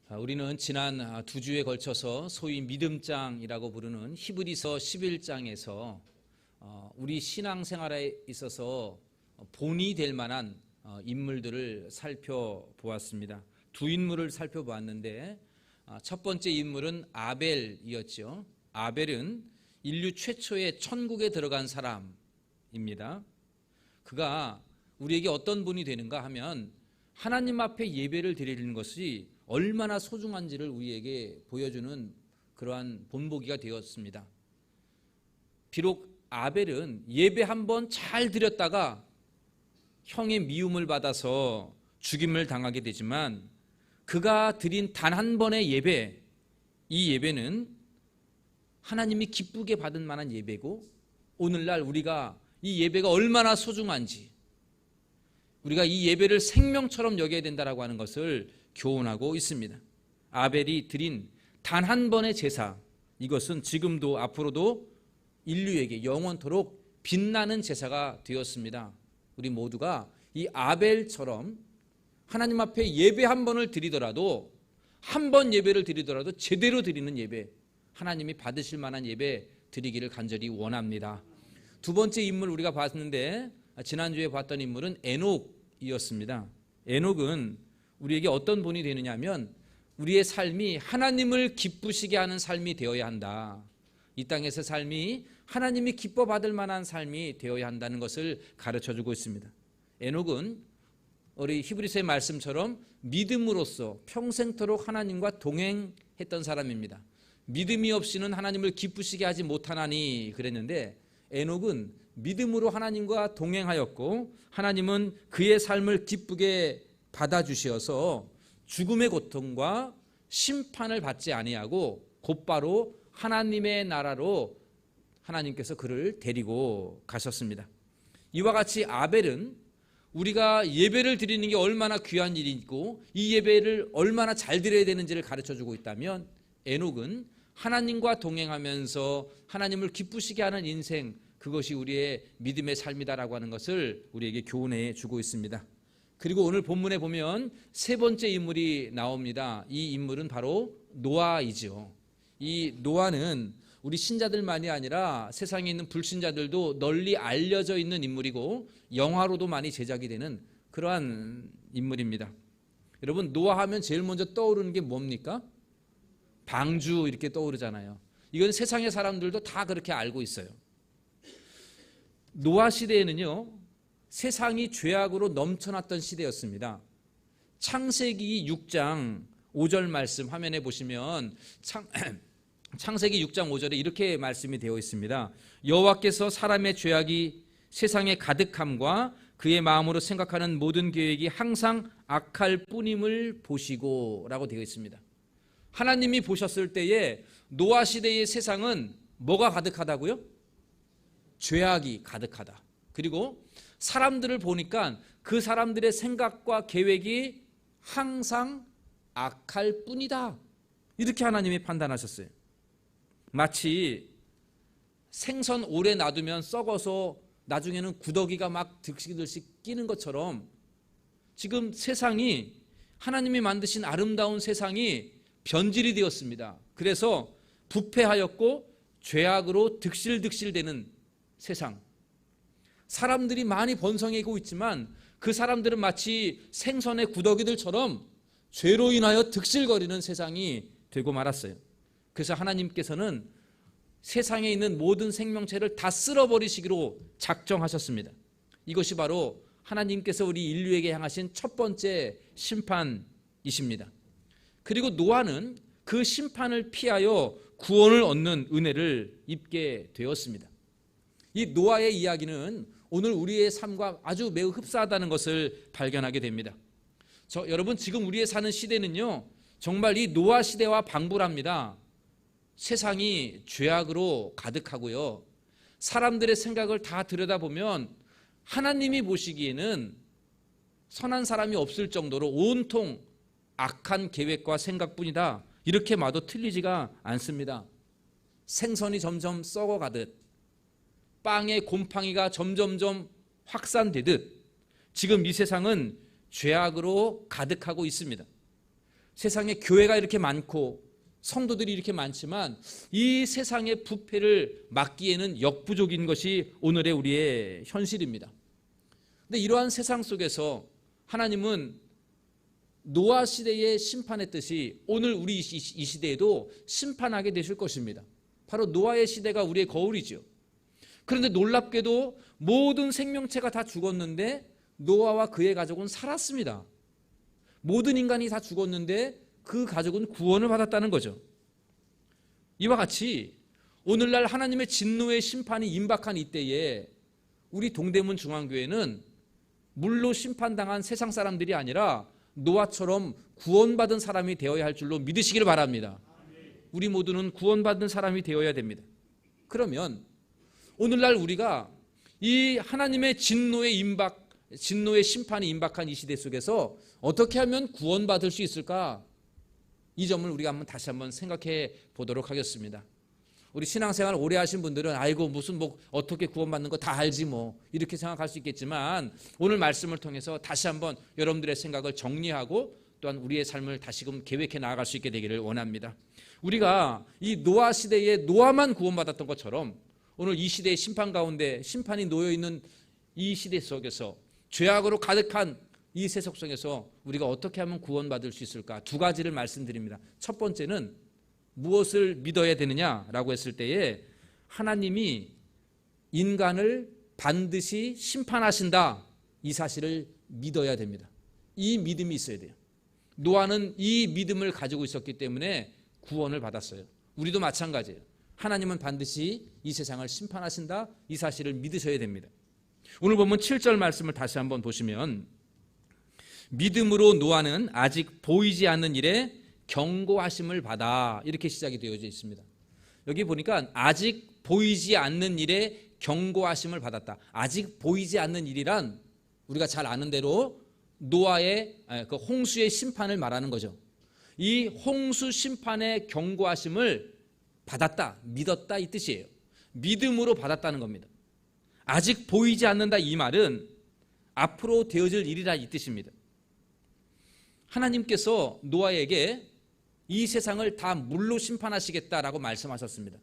우리는 지난 두 주에 걸쳐서 소위 믿음장이라고 부르는 히브리서 11장에서 우리 신앙생활에 있어서 본이 될 만한 인물들을 살펴보았습니다. 두 인물을 살펴보았는데 첫 번째 인물은 아벨이었죠. 아벨은 인류 최초의 천국에 들어간 사람입니다. 그가 우리에게 어떤 분이 되는가 하면 하나님 앞에 예배를 드리는 것이 얼마나 소중한지를 우리에게 보여주는 그러한 본보기가 되었습니다. 비록 아벨은 예배 한번 잘 드렸다가 형의 미움을 받아서 죽임을 당하게 되지만 그가 드린 단 한 번의 예배, 이 예배는 하나님이 기쁘게 받은 만한 예배고 오늘날 우리가 이 예배가 얼마나 소중한지 우리가 이 예배를 생명처럼 여겨야 된다라고 하는 것을 교훈하고 있습니다. 아벨이 드린 단 한 번의 제사, 이것은 지금도 앞으로도 인류에게 영원토록 빛나는 제사가 되었습니다. 우리 모두가 이 아벨처럼 하나님 앞에 예배 한 번을 드리더라도 한 번 예배를 드리더라도 제대로 드리는 예배, 하나님이 받으실 만한 예배 드리기를 간절히 원합니다. 두 번째 인물 우리가 봤는데 지난주에 봤던 인물은 에녹이었습니다. 에녹은 우리에게 어떤 분이 되느냐 하면 우리의 삶이 하나님을 기쁘시게 하는 삶이 되어야 한다. 이 땅에서 삶이 하나님이 기뻐 받을 만한 삶이 되어야 한다는 것을 가르쳐주고 있습니다. 에녹은 우리 히브리서의 말씀처럼 믿음으로써 평생토록 하나님과 동행했던 사람입니다. 믿음이 없이는 하나님을 기쁘시게 하지 못하나니 그랬는데 에녹은 믿음으로 하나님과 동행하였고 하나님은 그의 삶을 기쁘게 받아주셔서 죽음의 고통과 심판을 받지 아니하고 곧바로 하나님의 나라로 하나님께서 그를 데리고 가셨습니다. 이와 같이 아벨은 우리가 예배를 드리는 게 얼마나 귀한 일이고 이 예배를 얼마나 잘 드려야 되는지를 가르쳐주고 있다면 에녹은 하나님과 동행하면서 하나님을 기쁘시게 하는 인생, 그것이 우리의 믿음의 삶이다라고 하는 것을 우리에게 교훈해 주고 있습니다. 그리고 오늘 본문에 보면 세 번째 인물이 나옵니다. 이 인물은 바로 노아이죠. 이 노아는 우리 신자들만이 아니라 세상에 있는 불신자들도 널리 알려져 있는 인물이고 영화로도 많이 제작이 되는 그러한 인물입니다. 여러분, 노아하면 제일 먼저 떠오르는 게 뭡니까? 방주 이렇게 떠오르잖아요. 이건 세상의 사람들도 다 그렇게 알고 있어요. 노아 시대에는요, 세상이 죄악으로 넘쳐났던 시대였습니다. 창세기 6장 5절 말씀 화면에 보시면 창세기 6장 5절에 이렇게 말씀이 되어 있습니다. 여호와께서 사람의 죄악이 세상에 가득함과 그의 마음으로 생각하는 모든 계획이 항상 악할 뿐임을 보시고 라고 되어 있습니다. 하나님이 보셨을 때에 노아 시대의 세상은 뭐가 가득하다고요? 죄악이 가득하다. 그리고 사람들을 보니까 그 사람들의 생각과 계획이 항상 악할 뿐이다. 이렇게 하나님이 판단하셨어요. 마치 생선 오래 놔두면 썩어서 나중에는 구더기가 막 들씩 끼는 것처럼 지금 세상이, 하나님이 만드신 아름다운 세상이 변질이 되었습니다. 그래서 부패하였고 죄악으로 득실득실되는 세상, 사람들이 많이 번성하고 있지만 그 사람들은 마치 생선의 구더기들처럼 죄로 인하여 득실거리는 세상이 되고 말았어요. 그래서 하나님께서는 세상에 있는 모든 생명체를 다 쓸어버리시기로 작정하셨습니다. 이것이 바로 하나님께서 우리 인류에게 향하신 첫 번째 심판이십니다. 그리고 노아는 그 심판을 피하여 구원을 얻는 은혜를 입게 되었습니다. 이 노아의 이야기는 오늘 우리의 삶과 아주 매우 흡사하다는 것을 발견하게 됩니다. 여러분, 지금 우리의 사는 시대는요, 정말 이 노아 시대와 방불합니다. 세상이 죄악으로 가득하고요, 사람들의 생각을 다 들여다보면 하나님이 보시기에는 선한 사람이 없을 정도로 온통 악한 계획과 생각뿐이다, 이렇게 봐도 틀리지가 않습니다. 생선이 점점 썩어가듯 빵의 곰팡이가 점점점 확산되듯 지금 이 세상은 죄악으로 가득하고 있습니다. 세상에 교회가 이렇게 많고 성도들이 이렇게 많지만 이 세상의 부패를 막기에는 역부족인 것이 오늘의 우리의 현실입니다. 근데 이러한 세상 속에서 하나님은 노아 시대의 심판했듯이 오늘 우리 이 시대에도 심판하게 되실 것입니다. 바로 노아의 시대가 우리의 거울이죠. 그런데 놀랍게도 모든 생명체가 다 죽었는데 노아와 그의 가족은 살았습니다. 모든 인간이 다 죽었는데 그 가족은 구원을 받았다는 거죠. 이와 같이 오늘날 하나님의 진노의 심판이 임박한 이때에 우리 동대문 중앙교회는 물로 심판당한 세상 사람들이 아니라 노아처럼 구원받은 사람이 되어야 할 줄로 믿으시기를 바랍니다. 우리 모두는 구원받은 사람이 되어야 됩니다. 그러면 오늘날 우리가 이 하나님의 진노의 심판이 임박한 이 시대 속에서 어떻게 하면 구원받을 수 있을까? 이 점을 우리가 다시 한번 생각해 보도록 하겠습니다. 우리 신앙생활 오래 하신 분들은 아이고 무슨 어떻게 구원받는 거 다 알지 이렇게 생각할 수 있겠지만 오늘 말씀을 통해서 다시 한번 여러분들의 생각을 정리하고 또한 우리의 삶을 다시금 계획해 나아갈 수 있게 되기를 원합니다. 우리가 이 노아 시대에 노아만 구원받았던 것처럼 오늘 이 시대의 심판 가운데 심판이 놓여있는 이 시대 속에서 죄악으로 가득한 이 세상 속에서 우리가 어떻게 하면 구원받을 수 있을까? 두 가지를 말씀드립니다. 첫 번째는 무엇을 믿어야 되느냐라고 했을 때에 하나님이 인간을 반드시 심판하신다, 이 사실을 믿어야 됩니다. 이 믿음이 있어야 돼요. 노아는 이 믿음을 가지고 있었기 때문에 구원을 받았어요. 우리도 마찬가지예요. 하나님은 반드시 이 세상을 심판하신다, 이 사실을 믿으셔야 됩니다. 오늘 보면 7절 말씀을 다시 한번 보시면 믿음으로 노아는 아직 보이지 않는 일에 경고하심을 받아, 이렇게 시작이 되어져 있습니다. 여기 보니까 아직 보이지 않는 일에 경고하심을 받았다. 아직 보이지 않는 일이란 우리가 잘 아는 대로 노아의 그 홍수의 심판을 말하는 거죠. 이 홍수 심판의 경고하심을 받았다, 믿었다, 이 뜻이에요. 믿음으로 받았다는 겁니다. 아직 보이지 않는다, 이 말은 앞으로 되어질 일이라, 이 뜻입니다. 하나님께서 노아에게 이 세상을 다 물로 심판하시겠다라고 말씀하셨습니다.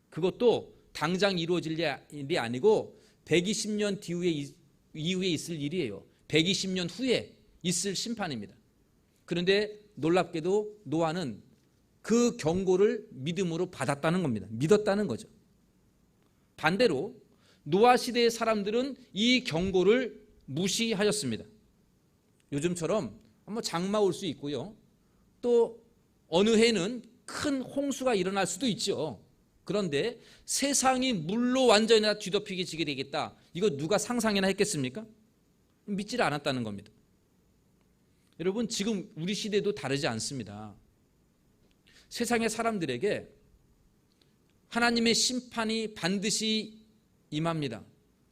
그것도 당장 이루어질 일이 아니고 120년 이후에 있을 일이에요. 120년 후에 있을 심판입니다. 그런데 놀랍게도 노아는 그 경고를 믿음으로 받았다는 겁니다. 믿었다는 거죠. 반대로 노아 시대의 사람들은 이 경고를 무시하였습니다. 요즘처럼 장마 올 수 있고요. 또 어느 해는 큰 홍수가 일어날 수도 있죠. 그런데 세상이 물로 완전히 다 뒤덮이게 지게 되겠다, 이거 누가 상상이나 했겠습니까? 믿지를 않았다는 겁니다. 여러분, 지금 우리 시대도 다르지 않습니다. 세상의 사람들에게 하나님의 심판이 반드시 임합니다,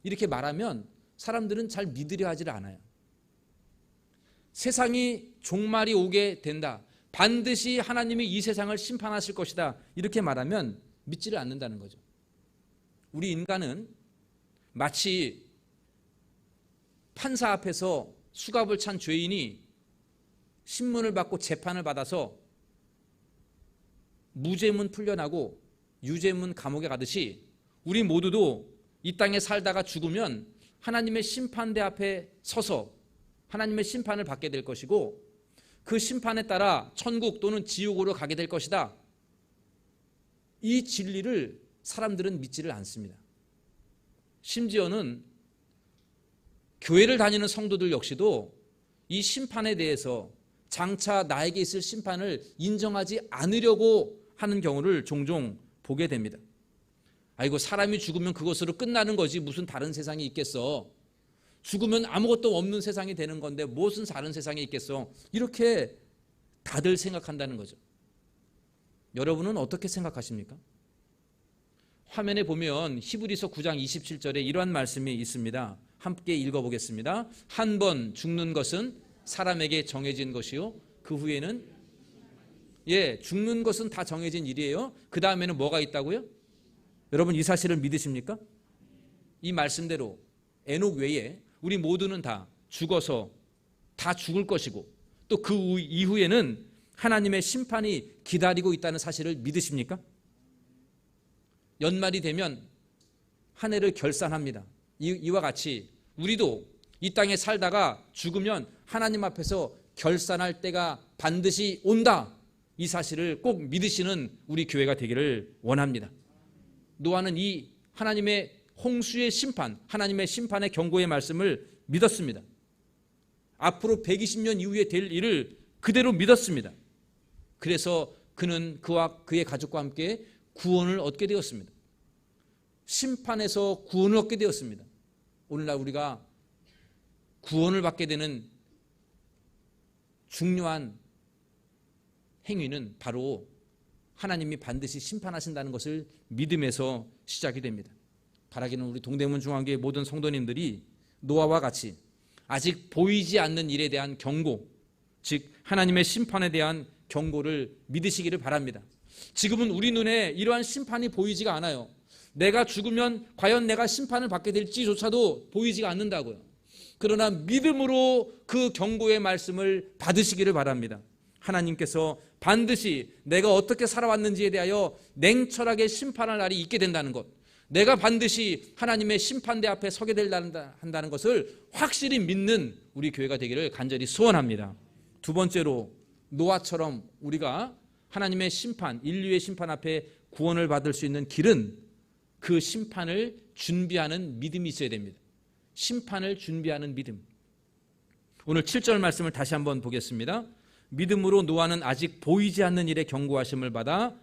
이렇게 말하면 사람들은 잘 믿으려 하지를 않아요. 세상이 종말이 오게 된다, 반드시 하나님이 이 세상을 심판하실 것이다, 이렇게 말하면 믿지를 않는다는 거죠. 우리 인간은 마치 판사 앞에서 수갑을 찬 죄인이 신문을 받고 재판을 받아서 무죄문 풀려나고 유죄문 감옥에 가듯이 우리 모두도 이 땅에 살다가 죽으면 하나님의 심판대 앞에 서서 하나님의 심판을 받게 될 것이고 그 심판에 따라 천국 또는 지옥으로 가게 될 것이다, 이 진리를 사람들은 믿지를 않습니다. 심지어는 교회를 다니는 성도들 역시도 이 심판에 대해서 장차 나에게 있을 심판을 인정하지 않으려고 하는 경우를 종종 보게 됩니다. 아이고, 사람이 죽으면 그것으로 끝나는 거지 무슨 다른 세상이 있겠어, 죽으면 아무것도 없는 세상이 되는 건데 무슨 다른 세상이 있겠어, 이렇게 다들 생각한다는 거죠. 여러분은 어떻게 생각하십니까? 화면에 보면 히브리서 9장 27절에 이러한 말씀이 있습니다. 함께 읽어보겠습니다. 한 번 죽는 것은 사람에게 정해진 것이요, 그 후에는 죽는 것은 다 정해진 일이에요. 그 다음에는 뭐가 있다고요? 여러분, 이 사실을 믿으십니까? 이 말씀대로 에녹 외에 우리 모두는 다 죽어서 다 죽을 것이고 또 그 이후에는 하나님의 심판이 기다리고 있다는 사실을 믿으십니까? 연말이 되면 한 해를 결산합니다. 이와 같이 우리도 이 땅에 살다가 죽으면 하나님 앞에서 결산할 때가 반드시 온다. 이 사실을 꼭 믿으시는 우리 교회가 되기를 원합니다. 노아는 이 하나님의 홍수의 심판, 하나님의 심판의 경고의 말씀을 믿었습니다. 앞으로 120년 이후에 될 일을 그대로 믿었습니다. 그래서 그는 그와 그의 가족과 함께 구원을 얻게 되었습니다. 심판에서 구원을 얻게 되었습니다. 오늘날 우리가 구원을 받게 되는 중요한 행위는 바로 하나님이 반드시 심판하신다는 것을 믿음에서 시작이 됩니다. 바라기는 우리 동대문 중앙교회 모든 성도님들이 노아와 같이 아직 보이지 않는 일에 대한 경고, 즉 하나님의 심판에 대한 경고를 믿으시기를 바랍니다. 지금은 우리 눈에 이러한 심판이 보이지가 않아요. 내가 죽으면 과연 내가 심판을 받게 될지조차도 보이지가 않는다고요. 그러나 믿음으로 그 경고의 말씀을 받으시기를 바랍니다. 하나님께서 반드시 내가 어떻게 살아왔는지에 대하여 냉철하게 심판할 날이 있게 된다는 것, 내가 반드시 하나님의 심판대 앞에 서게 한다는 것을 확실히 믿는 우리 교회가 되기를 간절히 소원합니다. 두 번째로 노아처럼 우리가 하나님의 심판, 인류의 심판 앞에 구원을 받을 수 있는 길은 그 심판을 준비하는 믿음이 있어야 됩니다. 심판을 준비하는 믿음. 오늘 7절 말씀을 다시 한번 보겠습니다. 믿음으로 노아는 아직 보이지 않는 일에 경고하심을 받아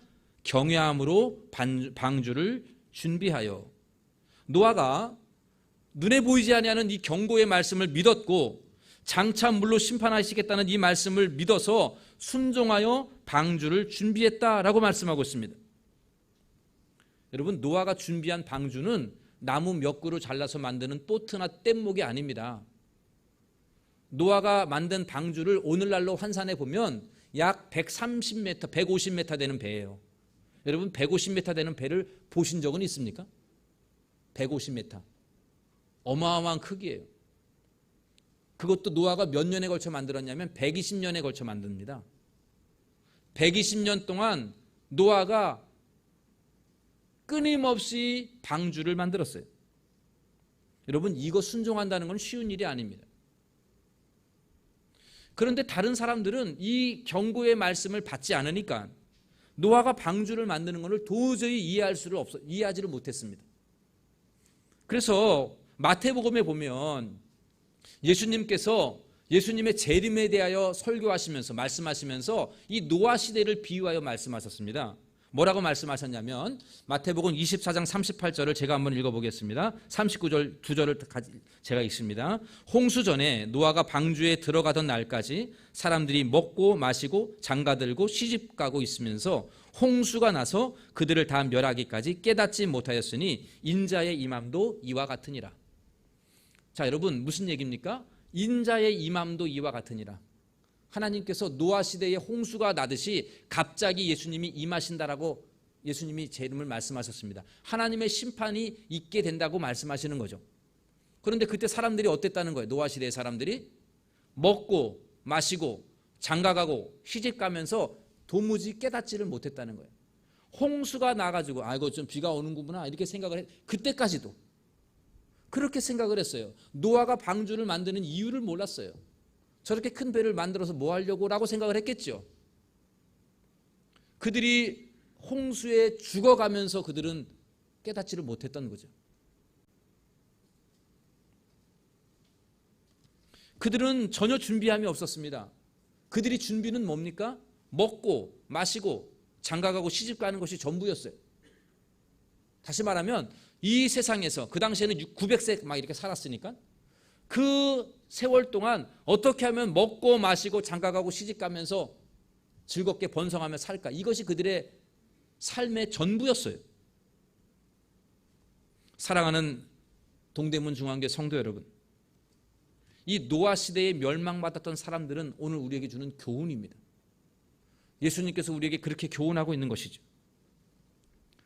경외함으로 방주를 준비하여. 노아가 눈에 보이지 아니하는 이 경고의 말씀을 믿었고 장차 물로 심판하시겠다는 이 말씀을 믿어서 순종하여 방주를 준비했다라고 말씀하고 있습니다. 여러분, 노아가 준비한 방주는 나무 몇 그루 잘라서 만드는 보트나 뗏목이 아닙니다. 노아가 만든 방주를 오늘날로 환산해 보면 약 130m, 150m 되는 배예요. 여러분, 150m 되는 배를 보신 적은 있습니까? 150m. 어마어마한 크기예요. 그것도 노아가 몇 년에 걸쳐 만들었냐면 120년에 걸쳐 만듭니다. 120년 동안 노아가 끊임없이 방주를 만들었어요. 여러분, 이거 순종한다는 건 쉬운 일이 아닙니다. 그런데 다른 사람들은 이 경고의 말씀을 받지 않으니까 노아가 방주를 만드는 것을 도저히 이해하지를 못했습니다. 그래서 마태복음에 보면 예수님께서 예수님의 재림에 대하여 설교하시면서 말씀하시면서 이 노아 시대를 비유하여 말씀하셨습니다. 뭐라고 말씀하셨냐면 마태복음 24장 38절을 제가 한번 읽어보겠습니다. 39절 두 절을 제가 읽습니다. 홍수 전에 노아가 방주에 들어가던 날까지 사람들이 먹고 마시고 장가들고 시집가고 있으면서 홍수가 나서 그들을 다 멸하기까지 깨닫지 못하였으니 인자의 임함도 이와 같으니라. 자, 여러분, 무슨 얘기입니까? 인자의 임함도 이와 같으니라. 하나님께서 노아 시대에 홍수가 나듯이 갑자기 예수님이 임하신다라고 예수님이 제 이름을 말씀하셨습니다. 하나님의 심판이 있게 된다고 말씀하시는 거죠. 그런데 그때 사람들이 어땠다는 거예요? 노아 시대의 사람들이 먹고 마시고 장가가고 시집가면서 도무지 깨닫지를 못했다는 거예요. 홍수가 나가지고 이거 좀 비가 오는구나 이렇게 생각을 그때까지도 그렇게 생각을 했어요. 노아가 방주를 만드는 이유를 몰랐어요. 저렇게 큰 배를 만들어서 뭐 하려고 라고 생각을 했겠죠. 그들이 홍수에 죽어가면서 그들은 깨닫지를 못했던 거죠. 그들은 전혀 준비함이 없었습니다. 그들이 준비는 뭡니까? 먹고 마시고 장가가고 시집가는 것이 전부였어요. 다시 말하면 이 세상에서 그 당시에는 900세 막 이렇게 살았으니까 그 세월 동안 어떻게 하면 먹고 마시고 장가가고 시집가면서 즐겁게 번성하며 살까? 이것이 그들의 삶의 전부였어요. 사랑하는 동대문 중앙교회 성도 여러분, 이 노아 시대에 멸망받았던 사람들은 오늘 우리에게 주는 교훈입니다. 예수님께서 우리에게 그렇게 교훈하고 있는 것이죠.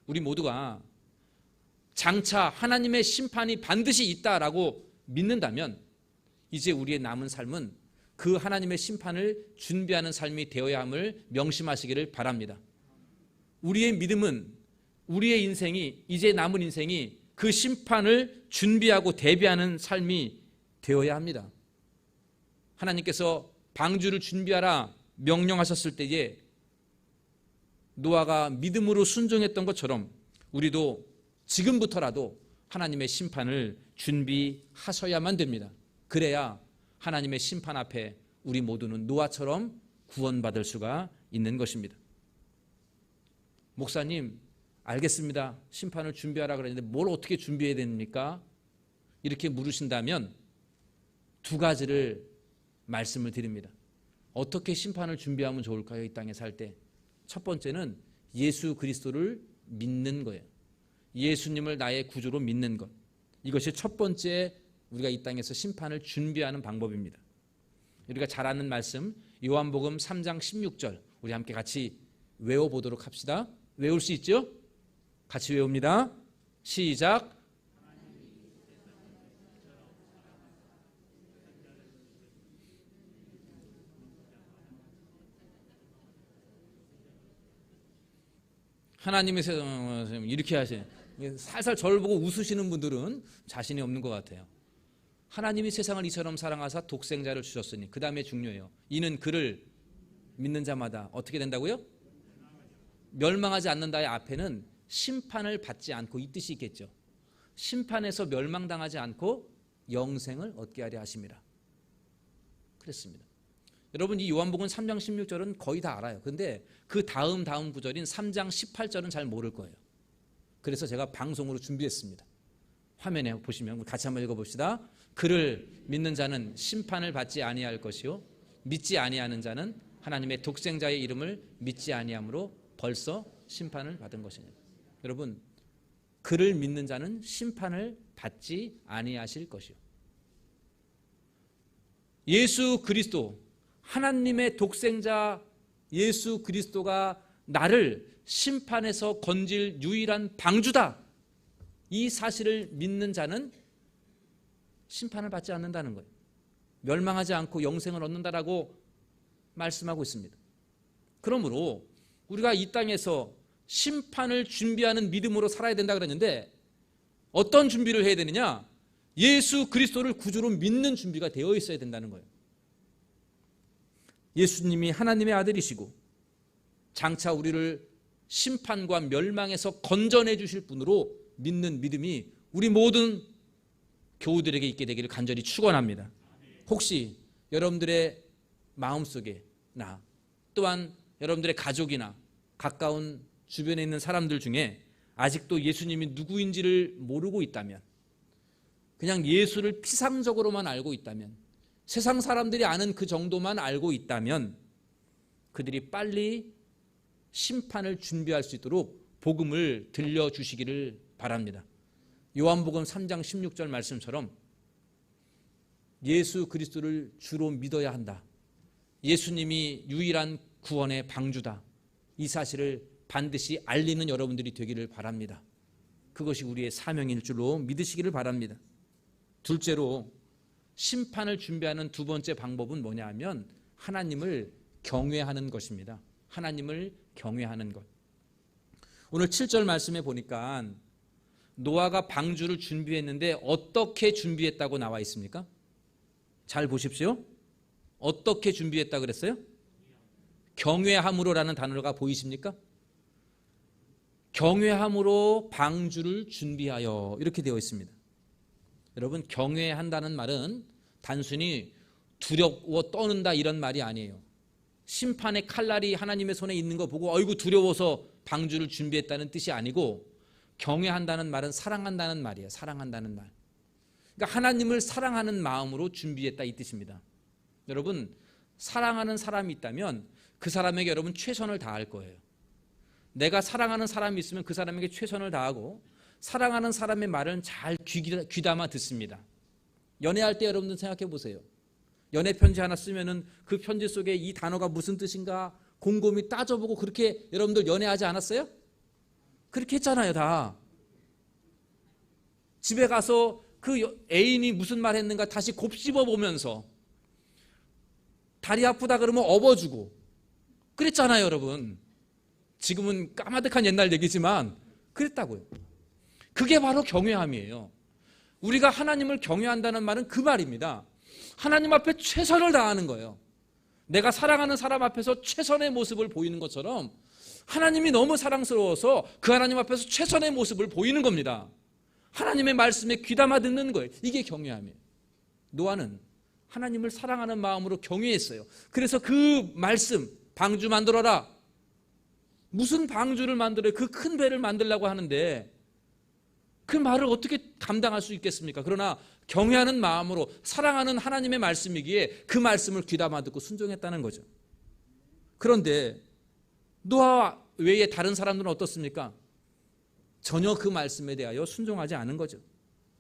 우리 모두가 장차 하나님의 심판이 반드시 있다라고 믿는다면 이제 우리의 남은 삶은 그 하나님의 심판을 준비하는 삶이 되어야 함을 명심하시기를 바랍니다. 우리의 믿음은 우리의 인생이 이제 남은 인생이 그 심판을 준비하고 대비하는 삶이 되어야 합니다. 하나님께서 방주를 준비하라 명령하셨을 때에 노아가 믿음으로 순종했던 것처럼 우리도 지금부터라도 하나님의 심판을 준비하셔야만 됩니다. 그래야 하나님의 심판 앞에 우리 모두는 노아처럼 구원받을 수가 있는 것입니다. 목사님, 알겠습니다. 심판을 준비하라 그랬는데 뭘 어떻게 준비해야 됩니까? 이렇게 물으신다면 두 가지를 말씀을 드립니다. 어떻게 심판을 준비하면 좋을까요? 이 땅에 살 때. 첫 번째는 예수 그리스도를 믿는 거예요. 예수님을 나의 구주로 믿는 것. 이것이 첫 번째 우리가 이 땅에서 심판을 준비하는 방법입니다. 우리가 잘 아는 말씀 요한복음 3장 16절 우리 함께 같이 외워보도록 합시다. 외울 수 있죠? 같이 외웁니다. 시작. 하나님의 세상 이렇게 하시네. 살살 저를 보고 웃으시는 분들은 자신이 없는 것 같아요. 하나님이 세상을 이처럼 사랑하사 독생자를 주셨으니 그 다음에 중요해요. 이는 그를 믿는 자마다 어떻게 된다고요? 멸망하지 않는다의 앞에는 심판을 받지 않고 이 뜻이 있겠죠. 심판에서 멸망당하지 않고 영생을 얻게 하려 하심이라 그랬습니다. 여러분 이 요한복음 3장 16절은 거의 다 알아요. 근데 그 다음 구절인 3장 18절은 잘 모를 거예요. 그래서 제가 방송으로 준비했습니다. 화면에 보시면 같이 한번 읽어봅시다. 그를 믿는 자는 심판을 받지 아니할 것이요 믿지 아니하는 자는 하나님의 독생자의 이름을 믿지 아니함으로 벌써 심판을 받은 것이냐. 여러분 그를 믿는 자는 심판을 받지 아니하실 것이요. 예수 그리스도 하나님의 독생자 예수 그리스도가 나를 심판에서 건질 유일한 방주다. 이 사실을 믿는 자는 심판을 받지 않는다는 거예요. 멸망하지 않고 영생을 얻는다라고 말씀하고 있습니다. 그러므로 우리가 이 땅에서 심판을 준비하는 믿음으로 살아야 된다 그랬는데 어떤 준비를 해야 되느냐? 예수 그리스도를 구주로 믿는 준비가 되어 있어야 된다는 거예요. 예수님이 하나님의 아들이시고 장차 우리를 심판과 멸망에서 건져내 주실 분으로 믿는 믿음이 우리 모든 교우들에게 있게 되기를 간절히 축원합니다. 혹시 여러분들의 마음속에 나 또한 여러분들의 가족이나 가까운 주변에 있는 사람들 중에 아직도 예수님이 누구인지를 모르고 있다면 그냥 예수를 피상적으로만 알고 있다면 세상 사람들이 아는 그 정도만 알고 있다면 그들이 빨리 심판을 준비할 수 있도록 복음을 들려주시기를 바랍니다. 요한복음 3장 16절 말씀처럼 예수 그리스도를 주로 믿어야 한다. 예수님이 유일한 구원의 방주다. 이 사실을 반드시 알리는 여러분들이 되기를 바랍니다. 그것이 우리의 사명일 줄로 믿으시기를 바랍니다. 둘째로 심판을 준비하는 두 번째 방법은 뭐냐 하면 하나님을 경외하는 것입니다. 하나님을 경외하는 것. 오늘 7절 말씀에 보니까 노아가 방주를 준비했는데 어떻게 준비했다고 나와 있습니까? 잘 보십시오. 어떻게 준비했다 그랬어요? 경외함으로라는 단어가 보이십니까? 경외함으로 방주를 준비하여 이렇게 되어 있습니다. 여러분 경외한다는 말은 단순히 두려워 떠는다 이런 말이 아니에요. 심판의 칼날이 하나님의 손에 있는 거 보고 어이구 두려워서 방주를 준비했다는 뜻이 아니고 경외한다는 말은 사랑한다는 말이에요. 사랑한다는 말. 그러니까 하나님을 사랑하는 마음으로 준비했다 이 뜻입니다. 여러분 사랑하는 사람이 있다면 그 사람에게 여러분 최선을 다할 거예요. 내가 사랑하는 사람이 있으면 그 사람에게 최선을 다하고 사랑하는 사람의 말은 잘 귀담아 듣습니다. 연애할 때 여러분들 생각해 보세요. 연애 편지 하나 쓰면은 그 편지 속에 이 단어가 무슨 뜻인가 곰곰이 따져보고 그렇게 여러분들 연애하지 않았어요? 그렇게 했잖아요, 다. 집에 가서 그 애인이 무슨 말 했는가 다시 곱씹어 보면서 다리 아프다 그러면 업어주고 그랬잖아요, 여러분. 지금은 까마득한 옛날 얘기지만 그랬다고요. 그게 바로 경외함이에요. 우리가 하나님을 경외한다는 말은 그 말입니다. 하나님 앞에 최선을 다하는 거예요. 내가 사랑하는 사람 앞에서 최선의 모습을 보이는 것처럼 하나님이 너무 사랑스러워서 그 하나님 앞에서 최선의 모습을 보이는 겁니다. 하나님의 말씀에 귀담아 듣는 거예요. 이게 경외함이에요. 노아는 하나님을 사랑하는 마음으로 경외했어요. 그래서 그 말씀, 방주 만들어라. 무슨 방주를 만들어요? 그 큰 배를 만들려고 하는데 그 말을 어떻게 감당할 수 있겠습니까? 그러나 경외하는 마음으로 사랑하는 하나님의 말씀이기에 그 말씀을 귀담아 듣고 순종했다는 거죠. 그런데 노아 외에 다른 사람들은 어떻습니까? 전혀 그 말씀에 대하여 순종하지 않은 거죠.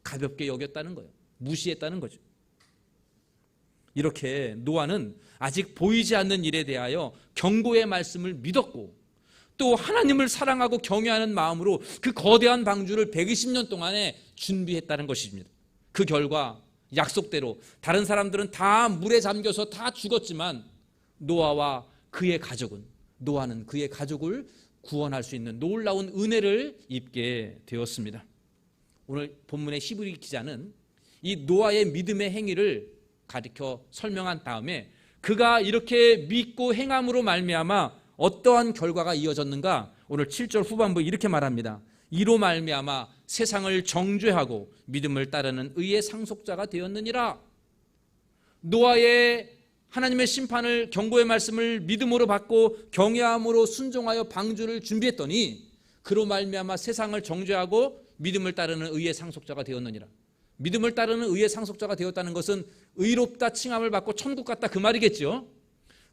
가볍게 여겼다는 거예요. 무시했다는 거죠. 이렇게 노아는 아직 보이지 않는 일에 대하여 경고의 말씀을 믿었고 또 하나님을 사랑하고 경외하는 마음으로 그 거대한 방주를 120년 동안에 준비했다는 것입니다. 그 결과 약속대로 다른 사람들은 다 물에 잠겨서 다 죽었지만 노아는 그의 가족을 구원할 수 있는 놀라운 은혜를 입게 되었습니다. 오늘 본문의 히브리 기자는 이 노아의 믿음의 행위를 가르쳐 설명한 다음에 그가 이렇게 믿고 행함으로 말미암아 어떠한 결과가 이어졌는가? 오늘 7절 후반부 이렇게 말합니다. 이로 말미암아 세상을 정죄하고 믿음을 따르는 의의 상속자가 되었느니라. 노아의 하나님의 심판을 경고의 말씀을 믿음으로 받고 경외함으로 순종하여 방주를 준비했더니 그로 말미암아 세상을 정죄하고 믿음을 따르는 의의 상속자가 되었느니라. 믿음을 따르는 의의 상속자가 되었다는 것은 의롭다 칭함을 받고 천국 갔다 그 말이겠죠.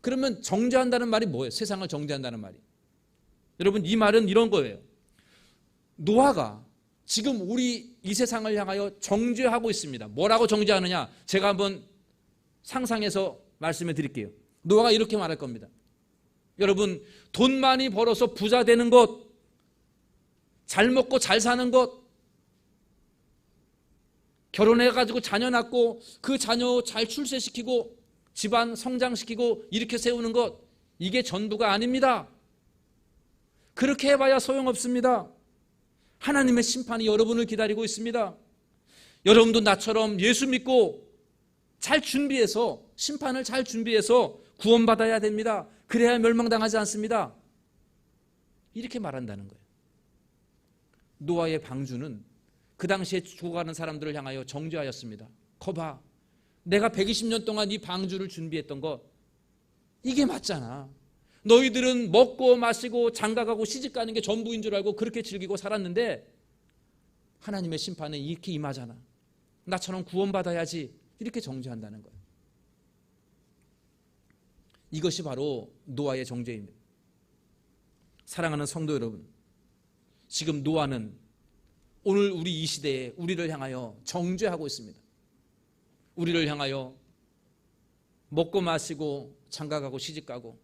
그러면 정죄한다는 말이 뭐예요? 세상을 정죄한다는 말이. 여러분 이 말은 이런 거예요. 노아가 지금 우리 이 세상을 향하여 정죄하고 있습니다. 뭐라고 정죄하느냐? 제가 한번 상상해서 말씀해 드릴게요. 노아가 이렇게 말할 겁니다. 여러분 돈 많이 벌어서 부자 되는 것, 잘 먹고 잘 사는 것, 결혼해가지고 자녀 낳고 그 자녀 잘 출세시키고 집안 성장시키고 이렇게 세우는 것, 이게 전부가 아닙니다. 그렇게 해봐야 소용없습니다. 하나님의 심판이 여러분을 기다리고 있습니다. 여러분도 나처럼 예수 믿고 잘 준비해서 심판을 잘 준비해서 구원받아야 됩니다. 그래야 멸망당하지 않습니다. 이렇게 말한다는 거예요. 노아의 방주는 그 당시에 죽어가는 사람들을 향하여 정죄하였습니다. 거봐, 내가 120년 동안 이 방주를 준비했던 것 이게 맞잖아. 너희들은 먹고 마시고 장가가고 시집가는 게 전부인 줄 알고 그렇게 즐기고 살았는데 하나님의 심판은 이렇게 임하잖아. 나처럼 구원받아야지. 이렇게 정죄한다는 거예요. 이것이 바로 노아의 정죄입니다. 사랑하는 성도 여러분, 지금 노아는 오늘 우리 이 시대에 우리를 향하여 정죄하고 있습니다. 우리를 향하여 먹고 마시고 장가가고 시집가고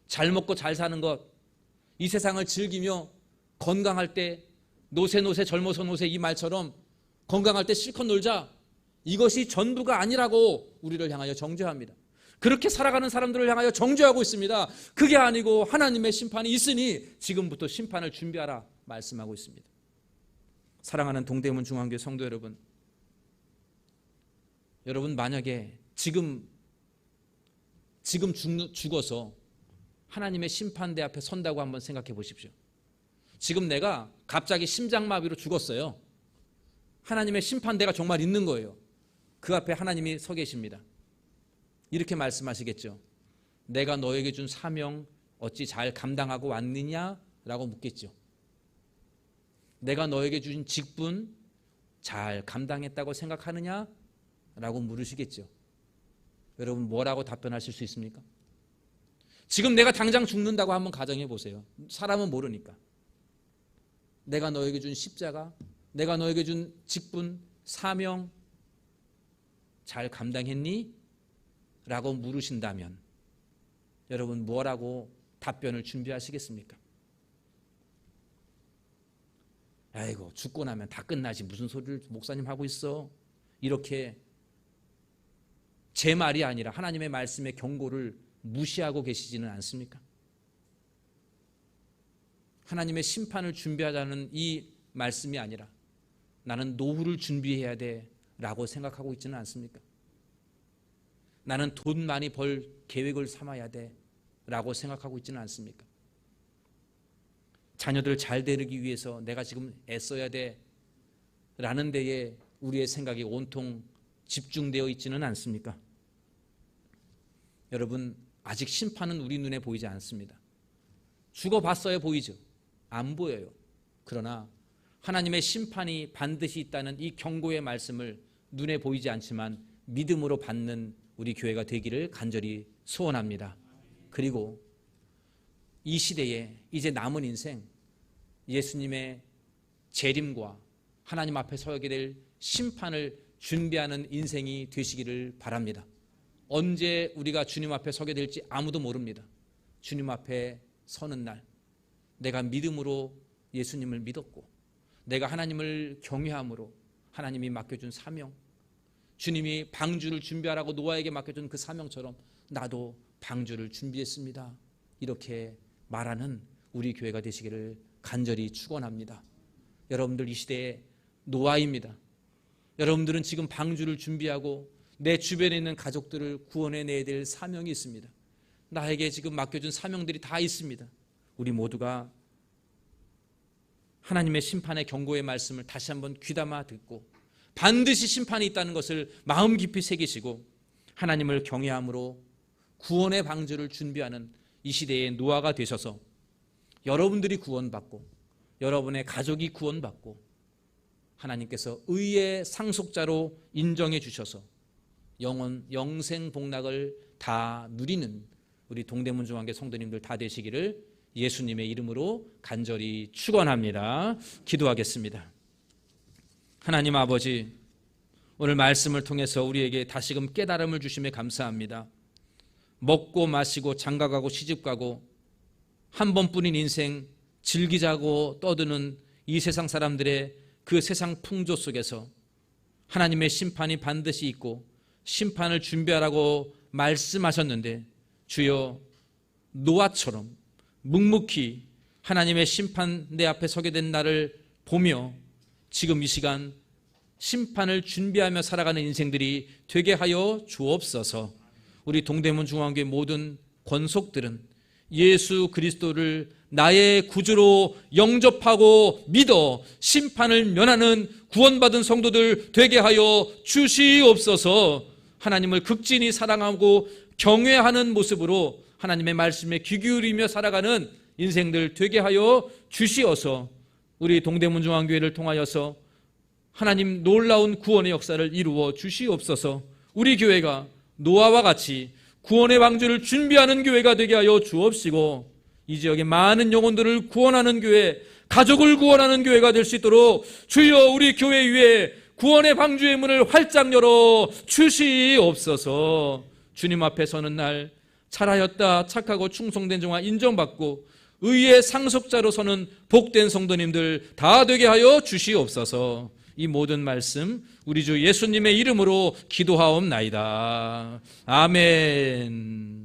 잘 먹고 잘 사는 것, 이 세상을 즐기며 건강할 때 노세 젊어서 노세 이 말처럼 건강할 때 실컷 놀자, 이것이 전부가 아니라고 우리를 향하여 정죄합니다. 그렇게 살아가는 사람들을 향하여 정죄하고 있습니다. 그게 아니고 하나님의 심판이 있으니 지금부터 심판을 준비하라 말씀하고 있습니다. 사랑하는 동대문 중앙교회 성도 여러분, 여러분 만약에 지금 죽어서 하나님의 심판대 앞에 선다고 한번 생각해 보십시오. 지금 내가 갑자기 심장마비로 죽었어요. 하나님의 심판대가 정말 있는 거예요. 그 앞에 하나님이 서 계십니다. 이렇게 말씀하시겠죠. 내가 너에게 준 사명 어찌 잘 감당하고 왔느냐라고 묻겠죠. 내가 너에게 준 직분 잘 감당했다고 생각하느냐라고 물으시겠죠. 여러분 뭐라고 답변하실 수 있습니까? 지금 내가 당장 죽는다고 한번 가정해 보세요. 사람은 모르니까. 내가 너에게 준 십자가, 내가 너에게 준 직분, 사명 잘 감당했니? 라고 물으신다면 여러분 뭐라고 답변을 준비하시겠습니까? 아이고 죽고 나면 다 끝나지 무슨 소리를 목사님 하고 있어? 이렇게 제 말이 아니라 하나님의 말씀의 경고를 무시하고 계시지는 않습니까? 하나님의 심판을 준비하자는 이 말씀이 아니라 나는 노후를 준비해야 돼 라고 생각하고 있지는 않습니까? 나는 돈 많이 벌 계획을 삼아야 돼 라고 생각하고 있지는 않습니까? 자녀들 잘 되기 위해서 내가 지금 애써야 돼 라는 데에 우리의 생각이 온통 집중되어 있지는 않습니까? 여러분, 아직 심판은 우리 눈에 보이지 않습니다. 죽어봤어야 보이죠? 안 보여요. 그러나 하나님의 심판이 반드시 있다는 이 경고의 말씀을 눈에 보이지 않지만 믿음으로 받는 우리 교회가 되기를 간절히 소원합니다. 그리고 이 시대에 이제 남은 인생 예수님의 재림과 하나님 앞에 서게 될 심판을 준비하는 인생이 되시기를 바랍니다. 언제 우리가 주님 앞에 서게 될지 아무도 모릅니다. 주님 앞에 서는 날 내가 믿음으로 예수님을 믿었고 내가 하나님을 경외함으로 하나님이 맡겨준 사명, 주님이 방주를 준비하라고 노아에게 맡겨준 그 사명처럼 나도 방주를 준비했습니다. 이렇게 말하는 우리 교회가 되시기를 간절히 축원합니다. 여러분들 이 시대에 노아입니다. 여러분들은 지금 방주를 준비하고 내 주변에 있는 가족들을 구원해내야 될 사명이 있습니다. 나에게 지금 맡겨준 사명들이 다 있습니다. 우리 모두가 하나님의 심판의 경고의 말씀을 다시 한번 귀담아 듣고 반드시 심판이 있다는 것을 마음 깊이 새기시고 하나님을 경외함으로 구원의 방주를 준비하는 이 시대의 노아가 되셔서 여러분들이 구원받고 여러분의 가족이 구원받고 하나님께서 의의 상속자로 인정해 주셔서 영생 복락을 다 누리는 우리 동대문 중앙교 성도님들 다 되시기를 예수님의 이름으로 간절히 축원합니다. 기도하겠습니다. 하나님 아버지, 오늘 말씀을 통해서 우리에게 다시금 깨달음을 주심에 감사합니다. 먹고 마시고 장가가고 시집가고 한 번뿐인 인생 즐기자고 떠드는 이 세상 사람들의 그 세상 풍조 속에서 하나님의 심판이 반드시 있고 심판을 준비하라고 말씀하셨는데 주여 노아처럼 묵묵히 하나님의 심판 내 앞에 서게 된 나를 보며 지금 이 시간 심판을 준비하며 살아가는 인생들이 되게 하여 주옵소서. 우리 동대문 중앙교회 모든 권속들은 예수 그리스도를 나의 구주로 영접하고 믿어 심판을 면하는 구원받은 성도들 되게 하여 주시옵소서. 하나님을 극진히 사랑하고 경외하는 모습으로 하나님의 말씀에 귀 기울이며 살아가는 인생들 되게 하여 주시어서 우리 동대문 중앙교회를 통하여서 하나님 놀라운 구원의 역사를 이루어 주시옵소서. 우리 교회가 노아와 같이 구원의 방주를 준비하는 교회가 되게 하여 주옵시고 이 지역의 많은 영혼들을 구원하는 교회, 가족을 구원하는 교회가 될 수 있도록 주여 우리 교회 위에 구원의 방주의 문을 활짝 열어 주시옵소서. 주님 앞에 서는 날 잘하였다 착하고 충성된 종아 인정받고 의의 상속자로 서는 복된 성도님들 다 되게 하여 주시옵소서. 이 모든 말씀 우리 주 예수님의 이름으로 기도하옵나이다. 아멘.